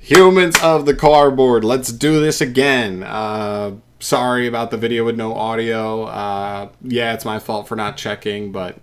Humans of the cardboard, let's do this again. Sorry about the video with no audio. Yeah, it's my fault for not checking, but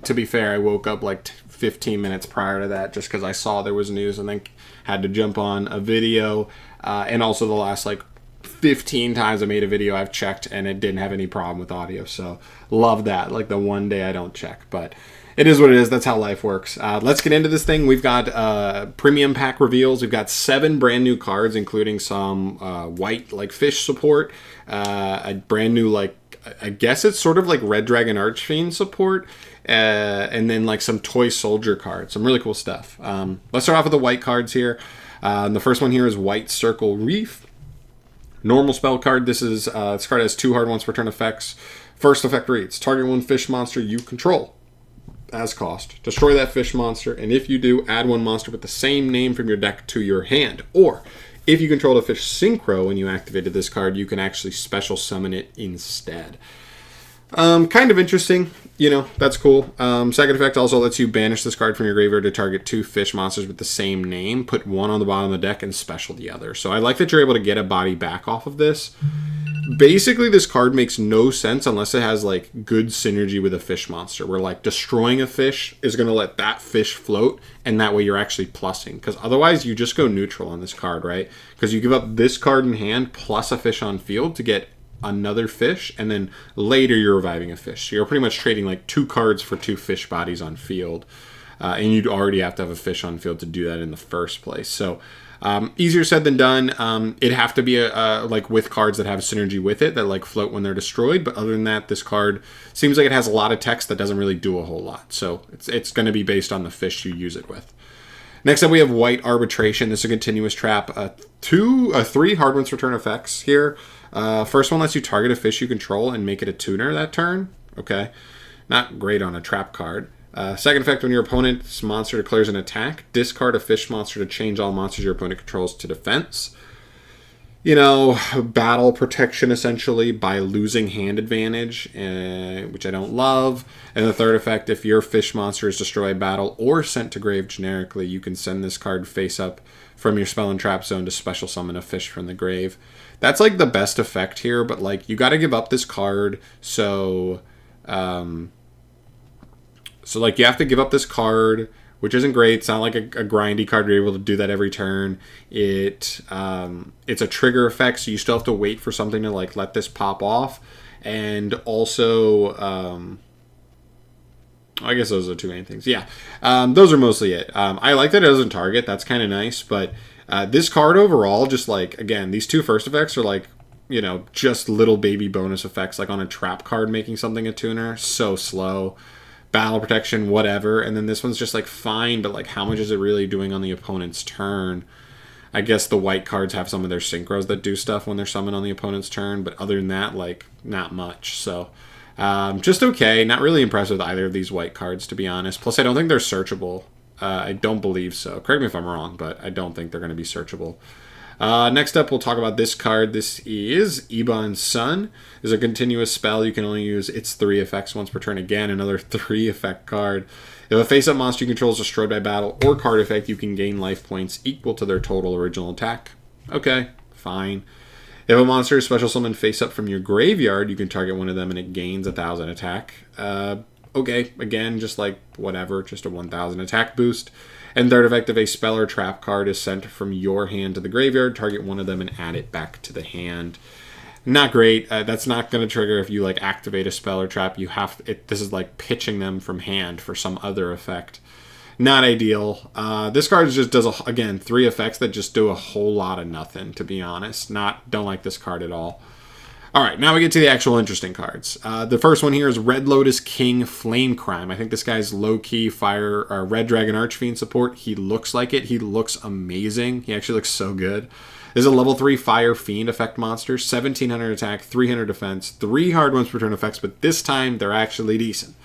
to be fair, I woke up like 15 minutes prior to that just because I saw there was news and then had to jump on a video. And also the last like 15 times I made a video, I've checked and it didn't have any problem with audio. So love that. Like the one day I don't check, but it is what it is. That's how life works. Let's get into this thing. We've got premium pack reveals. We've got 7 brand new cards, including some white like fish support, a brand new like I guess it's sort of like Red Dragon Archfiend support, and then like some toy soldier cards. Some really cool stuff. Let's start off with the white cards here. The first one here is White Circle Reef. Normal spell card. This card has 2 hard ones per turn effects. First effect reads: target one fish monster you control as cost. Destroy that fish monster, and if you do, add 1 monster with the same name from your deck to your hand. Or, if you controlled a fish synchro when you activated this card, you can actually special summon it instead. Kind of interesting. You know, that's cool. Second effect also lets you banish this card from your graveyard to target 2 fish monsters with the same name. Put 1 on the bottom of the deck and special the other. So I like that you're able to get a body back off of this. Basically, this card makes no sense unless it has like good synergy with a fish monster, where like destroying a fish is going to let that fish float, and that way you're actually plussing. Because otherwise, you just go neutral on this card, right? Because you give up this card in hand plus a fish on field to get another fish, and then later you're reviving a fish. So you're pretty much trading like 2 cards for 2 fish bodies on field, and you'd already have to have a fish on field to do that in the first place. So easier said than done. It'd have to be like with cards that have synergy with it that like float when they're destroyed. But other than that, this card seems like it has a lot of text that doesn't really do a whole lot. So it's going to be based on the fish you use it with. Next up, we have White Arbitration. This is a continuous trap. 3 hard ones return effects here. First one lets you target a fish you control and make it a tuner that turn. Okay, not great on a trap card. Second effect, when your opponent's monster declares an attack, discard a fish monster to change all monsters your opponent controls to defense. You know, battle protection essentially by losing hand advantage, which I don't love. And the third effect, if your fish monster is destroyed battle or sent to grave generically, you can send this card face up from your spell and trap zone to special summon a fish from the grave. That's like the best effect here, but like you got to give up this card, so like you have to give up this card, which isn't great. It's not like a grindy card. You're able to do that every turn. It's a trigger effect, so you still have to wait for something to like let this pop off. And also, I guess those are the 2 main things. Yeah, those are mostly it. I like that it doesn't target. That's kind of nice. But this card overall, just like, again, these 2 first effects are like, you know, just little baby bonus effects, like on a trap card making something a tuner. So slow. Battle protection, whatever. And then this one's just like fine, but like how much is it really doing on the opponent's turn? I guess the white cards have some of their synchros that do stuff when they're summoned on the opponent's turn, but other than that, like not much. So just okay. Not really impressed with either of these white cards, to be honest. Plus, I don't think they're searchable. I don't believe so. Correct me if I'm wrong, but I don't think they're going to be searchable. Next up, we'll talk about this card. This is Eban's Sun. Is a continuous spell. You can only use its 3 effects once per turn. Again, another 3 effect card. If a face-up monster you control is destroyed by battle or card effect, you can gain life points equal to their total original attack. Okay, fine. If a monster is special summoned face-up from your graveyard, you can target one of them and it gains 1,000 attack. Okay, again, just like whatever, just a 1,000 attack boost. And third effect, if a spell or trap card is sent from your hand to the graveyard, target one of them and add it back to the hand. Not great. That's not going to trigger if you like activate a spell or trap. You have this is like pitching them from hand for some other effect. Not ideal. This card just does again 3 effects that just do a whole lot of nothing. To be honest, don't like this card at all. All right, now we get to the actual interesting cards. The first one here is Red Lotus King Flame Crime. I think this guy's low-key fire Red Dragon Archfiend support. He looks like it. He looks amazing. He actually looks so good. This is a level 3 Fire Fiend effect monster. 1,700 attack, 300 defense, 3 hard ones per turn effects, but this time they're actually decent.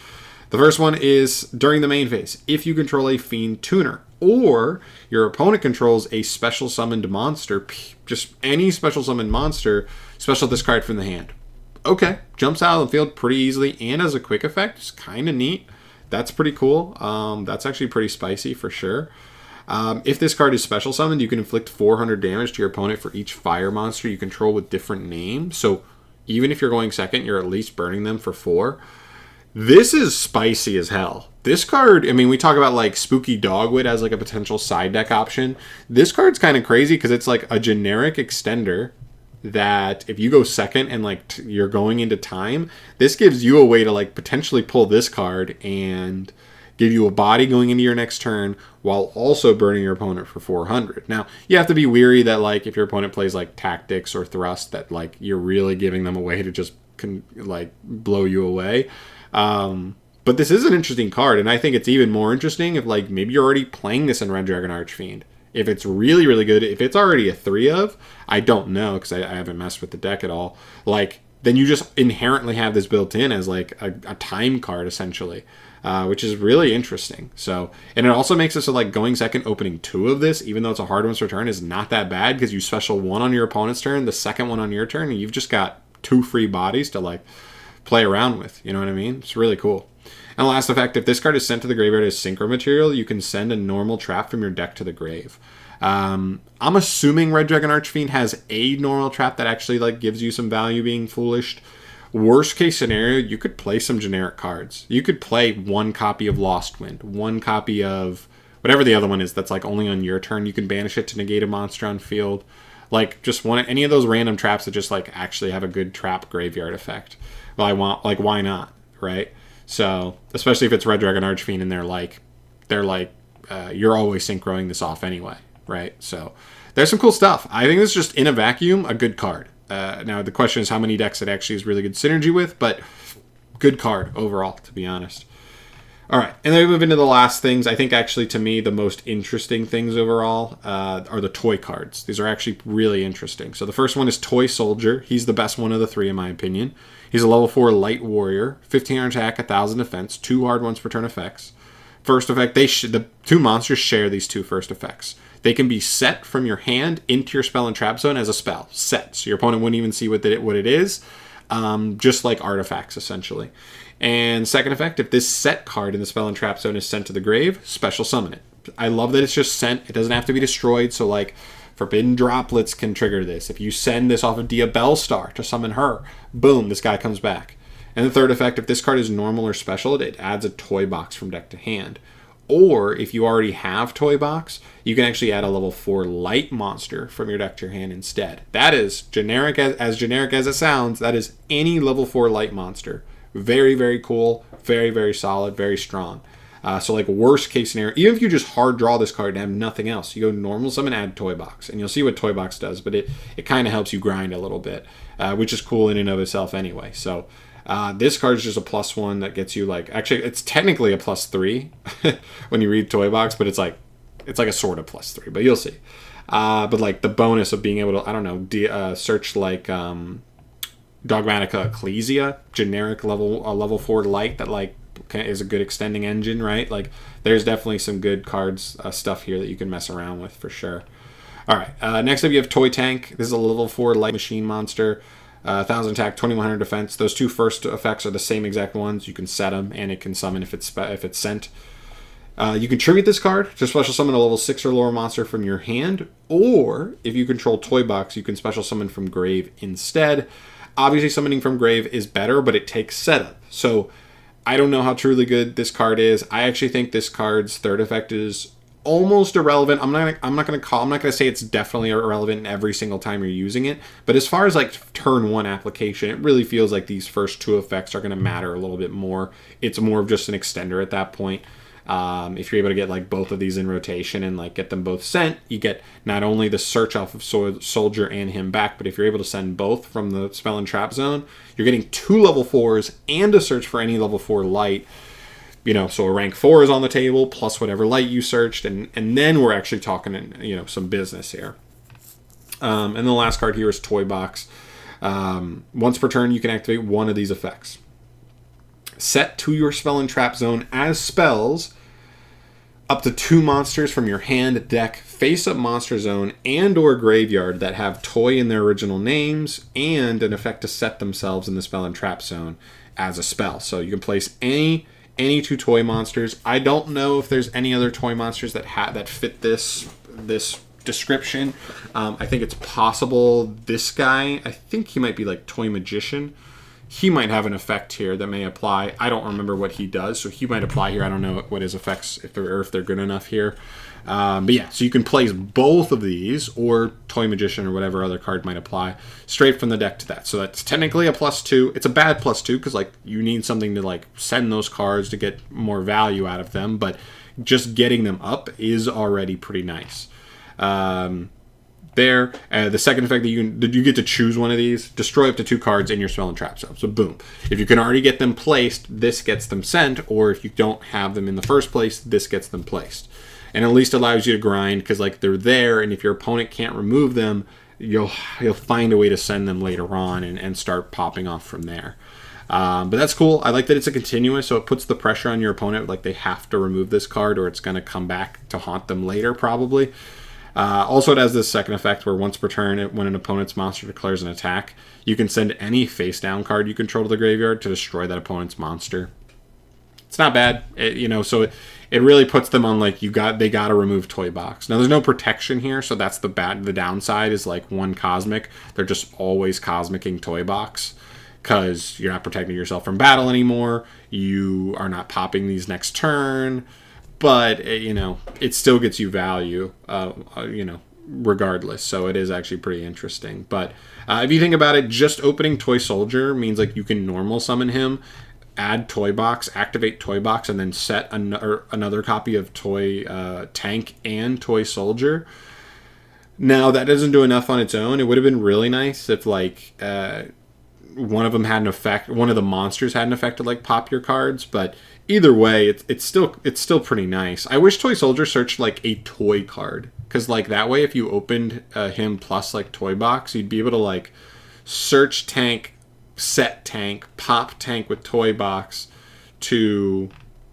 The first one is during the main phase. If you control a Fiend Tuner, or your opponent controls a special summoned monster, just any special summoned monster, special this card from the hand. Okay, jumps out of the field pretty easily and as a quick effect. It's kind of neat. That's pretty cool. That's actually pretty spicy for sure. If this card is special summoned, you can inflict 400 damage to your opponent for each fire monster you control with different names. So even if you're going second, you're at least burning them for 4. This is spicy as hell. This card, I mean, we talk about like Spooky Dogwood as like a potential side deck option. This card's kind of crazy because it's like a generic extender that if you go second and like you're going into time, this gives you a way to like potentially pull this card and give you a body going into your next turn while also burning your opponent for 400. Now, you have to be weary that like if your opponent plays like Tactics or Thrust, that like you're really giving them a way to just like blow you away. But this is an interesting card, and I think it's even more interesting if like maybe you're already playing this in Red Dragon Archfiend. If it's really, really good, if it's already a 3 of, I don't know because I haven't messed with the deck at all. Like, then you just inherently have this built in as like a time card essentially, which is really interesting. So, and it also makes it so like going second, opening 2 of this, even though it's a hard one's return, is not that bad because you special 1 on your opponent's turn, the second one on your turn, and you've just got 2 free bodies to like play around with. You know what I mean? It's really cool. And last effect, if this card is sent to the graveyard as synchro material, you can send a normal trap from your deck to the grave. I'm assuming Red Dragon Archfiend has a normal trap that actually like gives you some value being foolish. Worst case scenario, you could play some generic cards. You could play 1 copy of Lost Wind, 1 copy of whatever the other one is that's like only on your turn. You can banish it to negate a monster on field. Like just any of those random traps that just like actually have a good trap graveyard effect. Well, why not, right? So, especially if it's Red Dragon Archfiend and they're like, you're always synchroing this off anyway, right? So, there's some cool stuff. I think this is just in a vacuum, a good card. Now, the question is how many decks it actually is really good synergy with, but good card overall, to be honest. All right, and then we move into the last things. I think actually, to me, the most interesting things overall are the toy cards. These are actually really interesting. So the first one is Toy Soldier. He's the best one of the 3, in my opinion. He's a level 4 light warrior, 1500 attack, 1000 defense, 2 hard ones per turn effects. First effect, the 2 monsters share these 2 first effects. They can be set from your hand into your spell and trap zone as a spell. Set, so your opponent wouldn't even see what it is, just like artifacts, essentially. And second effect, if this set card in the spell and trap zone is sent to the grave, special summon it. I love that it's just sent. It doesn't have to be destroyed, so like Forbidden Droplets can trigger this. If you send this off of Dia Bellstar to summon her, boom, this guy comes back. And the third effect, if this card is normal or special, it adds a toy box from deck to hand. Or if you already have toy box, you can actually add a level 4 light monster from your deck to your hand instead. That is generic as generic as it sounds. That is any level 4 light monster. Very, very cool. Very, very solid. Very strong. So like worst case scenario, even if you just hard draw this card and have nothing else, you go normal summon, add toy box, and you'll see what toy box does. But it kind of helps you grind a little bit, which is cool in and of itself anyway. So this card is just a +1 that gets you like, actually it's technically a +3 when you read toy box, but it's like a sort of +3, but you'll see. But like the bonus of being able to, I don't know, search like Dogmatica Ecclesia, generic level 4 light that like is a good extending engine, right? Like there's definitely some good cards stuff here that you can mess around with for sure. All right, next up you have Toy Tank. This is a level 4 light machine monster, 1000 attack, 2100 defense. Those 2 first effects are the same exact ones. You can set them, and it can summon if it's sent. You can tribute this card to special summon a level 6 or lower monster from your hand, or if you control Toy Box, you can special summon from grave instead. Obviously, summoning from grave is better, but it takes setup. So I don't know how truly good this card is. I actually think this card's third effect is almost irrelevant. I'm not gonna say it's definitely irrelevant in every single time you're using it. But as far as like turn 1 application, it really feels like these first 2 effects are gonna matter a little bit more. It's more of just an extender at that point. If you're able to get like both of these in rotation and like get them both sent, you get not only the search off of Soldier and him back, but if you're able to send both from the spell and trap zone, you're getting 2 level 4s and a search for any level 4 light. You know, so a rank 4 is on the table plus whatever light you searched, and then we're actually talking, you know, some business here. And the last card here is Toy Box. Once per turn, you can activate 1 of these effects. Set to your spell and trap zone as spells up to 2 monsters from your hand, deck, face-up monster zone, and or graveyard that have toy in their original names and an effect to set themselves in the spell and trap zone as a spell. So you can place any any 2 toy monsters. I don't know if there's any other toy monsters that fit this description. I think it's possible this guy, I think he might be like Toy Magician. He might have an effect here that may apply. I don't remember what he does, so he might apply here. I don't know what his effects, if they're good enough here. But yeah, so you can place both of these, or Toy Magician or whatever other card might apply, straight from the deck to that. So that's technically a +2. It's a bad +2 because like you need something to like send those cards to get more value out of them, but just getting them up is already pretty nice. The second effect that you get to choose one of these, destroy up to 2 cards in your spell and trap zone. So boom. If you can already get them placed, this gets them sent, or if you don't have them in the first place, this gets them placed. And at least allows you to grind because like they're there, and if your opponent can't remove them, you'll find a way to send them later on and start popping off from there. But that's cool. I like that it's a continuous, so it puts the pressure on your opponent, like they have to remove this card or it's going to come back to haunt them later probably. Also, it has this second effect where once per turn, when an opponent's monster declares an attack, you can send any face-down card you control to the graveyard to destroy that opponent's monster. It's not bad, so it really puts them on like they got to remove Toy Box. Now, there's no protection here, so that's the downside is like 1 Cosmic. They're just always Cosmicing Toy Box because you're not protecting yourself from battle anymore. You are not popping these next turn. But, it still gets you value, regardless. So it is actually pretty interesting. But if you think about it, just opening Toy Soldier means like you can normal summon him, add Toy Box, activate Toy Box, and then set another copy of Toy Tank and Toy Soldier. Now, that doesn't do enough on its own. It would have been really nice if, like, one of them had an effect, one of the monsters had an effect to, like, pop your cards, but either way, it's still pretty nice. I wish Toy Soldier searched like a toy card, because like that way, if you opened him plus like Toy Box, you'd be able to like search tank, set tank, pop tank with Toy Box to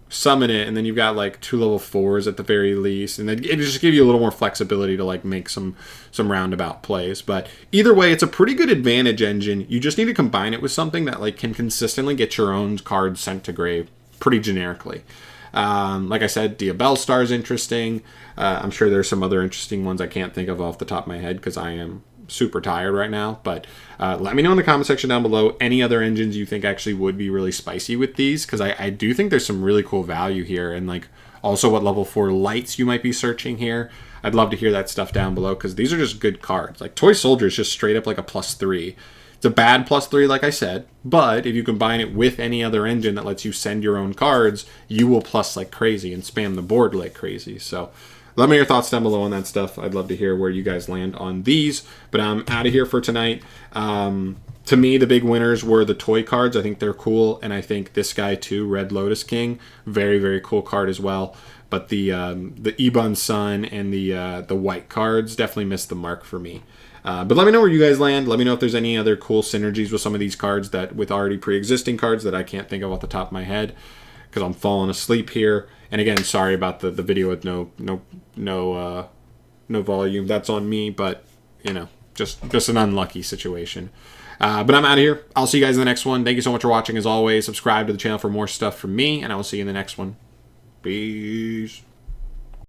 summon it, and then you've got like 2 level 4s at the very least, and then it just give you a little more flexibility to like make some roundabout plays. But either way, it's a pretty good advantage engine. You just need to combine it with something that like can consistently get your own cards sent to grave pretty generically. Like I said, Diabell Star is interesting. I'm sure there's some other interesting ones I can't think of off the top of my head because I am super tired right now. But let me know in the comment section down below any other engines you think actually would be really spicy with these, because I do think there's some really cool value here, and like also what level 4 lights you might be searching here. I'd love to hear that stuff down below because these are just good cards. Like Toy Soldier is just straight up like a +3. It's a bad +3, like I said, but if you combine it with any other engine that lets you send your own cards, you will plus like crazy and spam the board like crazy. So let me know your thoughts down below on that stuff. I'd love to hear where you guys land on these, but I'm out of here for tonight. To me, the big winners were the toy cards. I think they're cool, and I think this guy too, Red Lotus King, very, very cool card as well. But the Ebon Sun and the white cards definitely missed the mark for me. But let me know where you guys land. Let me know if there's any other cool synergies with some of these cards with already pre-existing cards that I can't think of off the top of my head because I'm falling asleep here. And again, sorry about the video with no volume. That's on me, but just an unlucky situation. But I'm out of here. I'll see you guys in the next one. Thank you so much for watching. As always, subscribe to the channel for more stuff from me, and I will see you in the next one. Peace.